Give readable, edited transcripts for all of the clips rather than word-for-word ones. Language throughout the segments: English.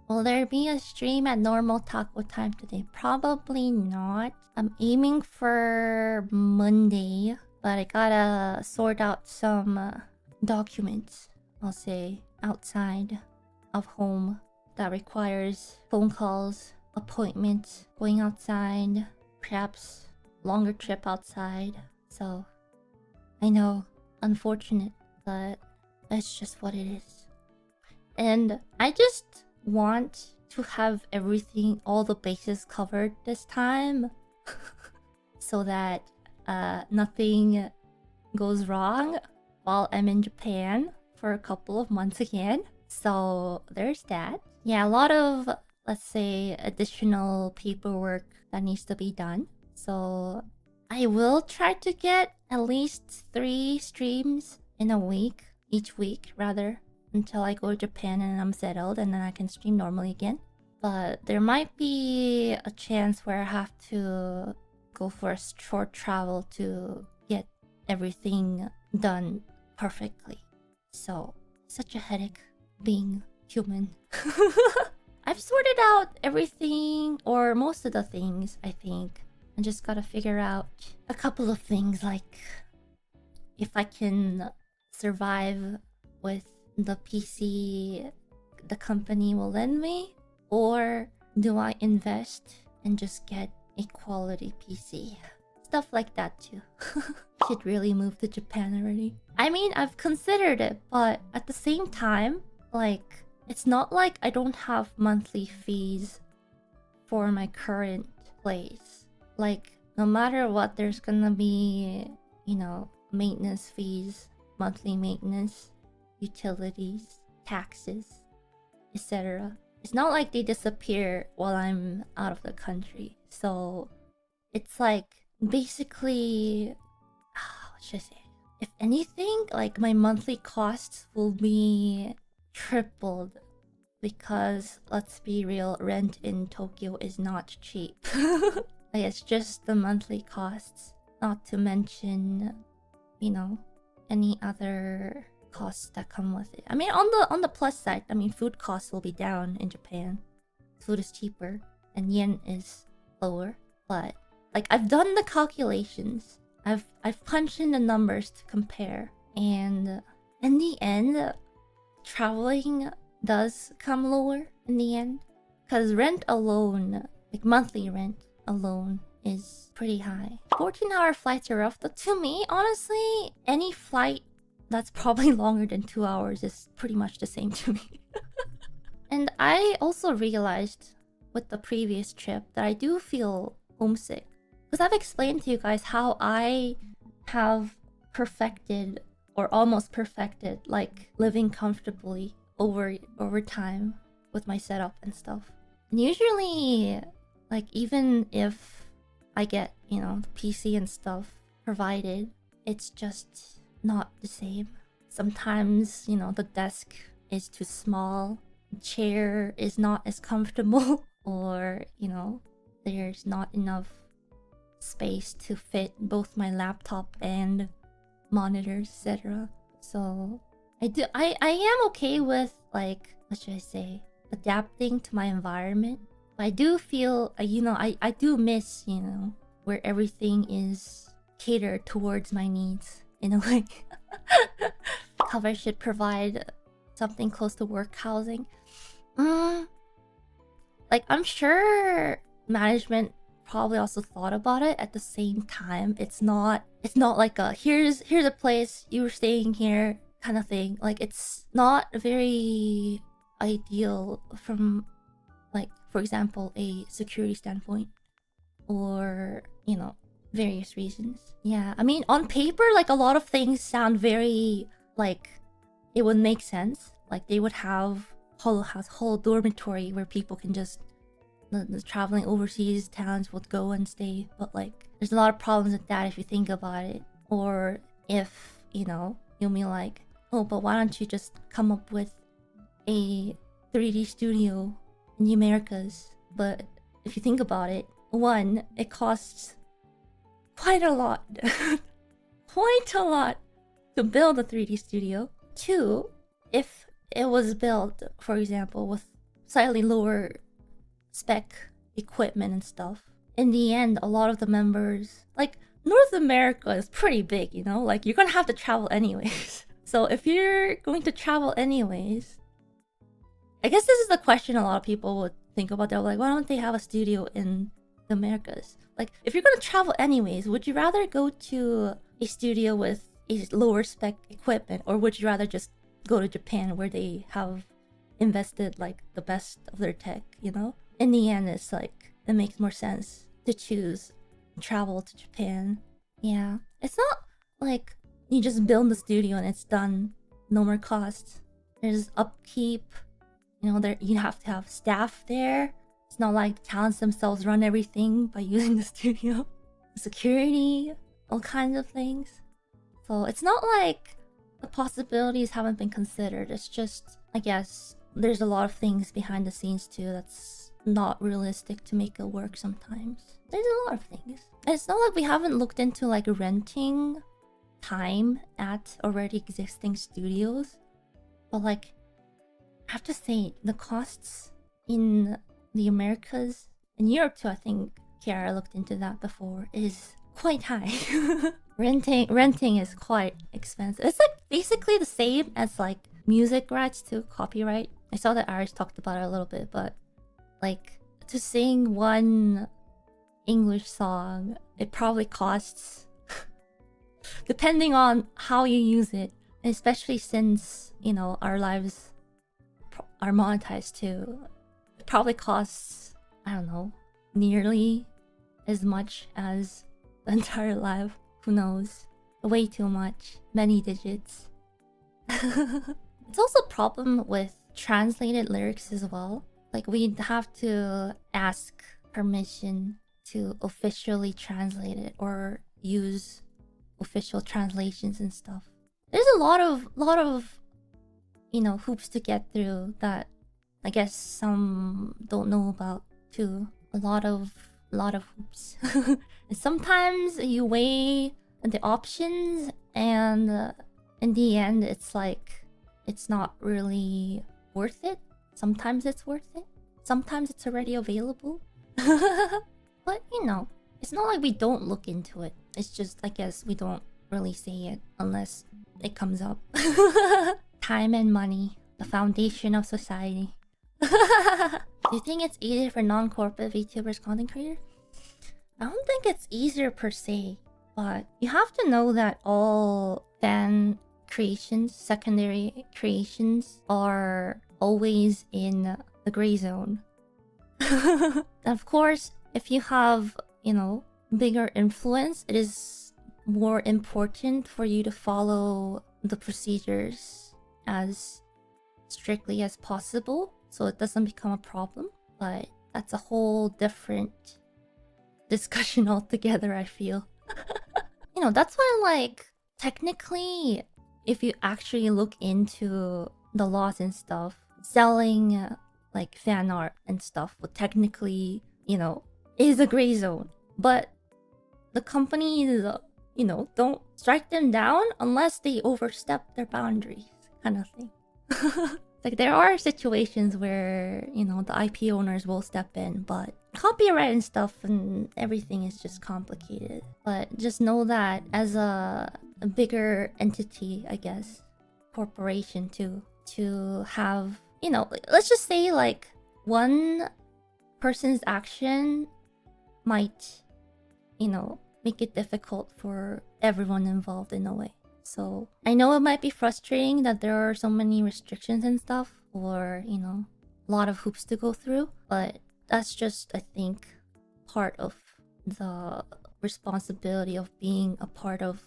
Will there be a stream at normal taco time today? Probably not. I'm aiming for Monday, but I gotta sort out some documents, I'll say, outside of home that requires phone calls, appointments, going outside, perhaps longer trip outside. So, I know, unfortunate, but that's just what it is. And I just want to have everything, all the bases covered this time so that nothing goes wrong while I'm in Japan for a couple of months again. So there's that. Yeah, a lot of, let's say, additional paperwork that needs to be done. So I will try to get at least 3 streams in a week, each week rather, until I go to Japan and I'm settled and then I can stream normally again. But there might be a chance where I have to go for a short travel to get everything done perfectly. So, such a headache being human. I've sorted out everything, or most of the things, I think. I just gotta figure out a couple of things, like if I can survive with the PC the company will lend me, or do I invest and just get a quality PC? Stuff like that too. Should really move to Japan already. I mean, I've considered it, but at the same time, like, it's not like I don't have monthly fees for my current place. Like, no matter what, there's gonna be, you know, maintenance fees, monthly maintenance, utilities, taxes, etc. It's not like they disappear while I'm out of the country. So it's like basically, what should I say? If anything, like my monthly costs will be tripled because, let's be real, rent in Tokyo is not cheap. Like, it's just the monthly costs, not to mention, you know, any other costs that come with it. I mean, on the plus side, I mean, food costs will be down in Japan. Food is cheaper and yen is lower. But like, I've done the calculations. I've punched in the numbers to compare, and in the end, traveling does come lower in the end, because rent alone, like monthly rent alone, is pretty high. 14-hour flights are rough, but to me, honestly, any flight that's probably longer than 2 hours is pretty much the same to me. And I also realized with the previous trip that I do feel homesick, because I've explained to you guys how I have perfected, or almost perfected, like living comfortably over time with my setup and stuff. And usually, like, even if I get, you know, the PC and stuff provided, it's just not the same. Sometimes, you know, the desk is too small, the chair is not as comfortable, or, you know, there's not enough space to fit both my laptop and monitors, etc. So I am okay with, like, what should I say, adapting to my environment. But I do feel, you know, I do miss, you know, where everything is catered towards my needs in a way. Cover should provide something close to work housing. Like, I'm sure management probably also thought about it. At the same time, it's not like a here's a place, you're staying here kind of thing. Like, it's not very ideal from, like, for example, a security standpoint, or, you know, various reasons. Yeah, I mean, on paper, like, a lot of things sound very, like, it would make sense. Like, they would have whole dormitory where people can just, the traveling overseas towns would go and stay. But, like, there's a lot of problems with that if you think about it. Or if, you know, you'll be like, oh, but why don't you just come up with a 3D studio in the Americas? But if you think about it, one, it costs quite a lot. Quite a lot to build a 3D studio. Two, if it was built, for example, with slightly lower spec equipment and stuff. In the end, a lot of the members, like North America is pretty big, you know? Like you're gonna have to travel anyways. So if you're going to travel anyways, I guess this is the question a lot of people would think about. They're like, why don't they have a studio in the Americas? Like, if you're gonna travel anyways, would you rather go to a studio with a lower spec equipment, or would you rather just go to Japan where they have invested like the best of their tech, you know? In the end, it's like, it makes more sense to choose travel to Japan. Yeah. It's not like you just build the studio and it's done. No more costs. There's upkeep. You know, there you have to have staff there. It's not like the talents themselves run everything by using the studio. Security, all kinds of things. So it's not like the possibilities haven't been considered. It's just, I guess, there's a lot of things behind the scenes too that's not realistic to make it work sometimes. There's a lot of things. And it's not like we haven't looked into like renting time at already existing studios. But like, I have to say, the costs in the Americas, in Europe too, I think Kiara looked into that before, is quite high. renting is quite expensive. It's like basically the same as like music rights to copyright. I saw that Iris talked about it a little bit, but like to sing one English song, it probably costs depending on how you use it, especially since, you know, our lives are monetized too. It probably costs, I don't know, nearly as much as the entire live. Who knows? Way too much. Many digits. It's also a problem with translated lyrics as well. Like we'd have to ask permission to officially translate it or use official translations and stuff. There's a lot of you know, hoops to get through that I guess some don't know about too. A lot of hoops. And sometimes you weigh the options and in the end it's like it's not really worth it. Sometimes it's worth it. Sometimes it's already available. But you know, it's not like we don't look into it. It's just, I guess, we don't really say it unless it comes up. Time and money, the foundation of society. Do you think it's easier for non-corporate VTubers, content creators? I don't think it's easier per se, but you have to know that all fan creations, secondary creations, are always in the gray zone. Of course, if you have, you know, bigger influence, it is more important for you to follow the procedures as strictly as possible so it doesn't become a problem. But that's a whole different discussion altogether, I feel. You know, that's why, like, technically, if you actually look into the laws and stuff, selling like fan art and stuff would technically, you know, is a gray zone. But the companies, you know, don't strike them down unless they overstep their boundaries, kind of thing. Like, there are situations where, you know, the IP owners will step in, but copyright and stuff and everything is just complicated. But just know that as a bigger entity, I guess, corporation too, to have, you know, let's just say like one person's action might, you know, make it difficult for everyone involved in a way. So I know it might be frustrating that there are so many restrictions and stuff, or, you know, a lot of hoops to go through, but that's just, I think, part of the responsibility of being a part of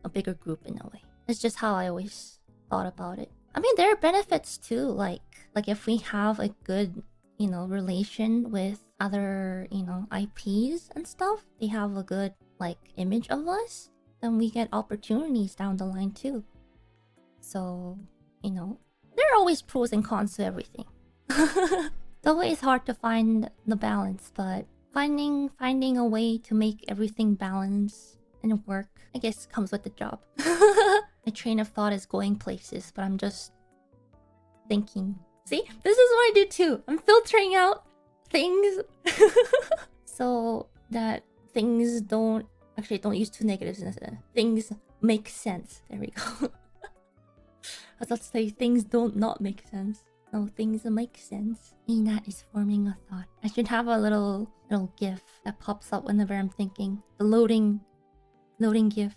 a bigger group in a way. It's just how I always thought about it. I mean, there are benefits too, like if we have a good, you know, relation with other, you know, IPs and stuff, they have a good like image of us, then we get opportunities down the line too. So, you know, there are always pros and cons to everything. It's always hard to find the balance, but finding a way to make everything balance and work, I guess, comes with the job. My train of thought is going places, but I'm just thinking See, this is what I do too. I'm filtering out things so that things don't use two negatives in a sentence. Things make sense. There we go. I was about to say things don't not make sense. No, things make sense. Ina is forming a thought. I should have a little gif that pops up whenever I'm thinking. The loading gif.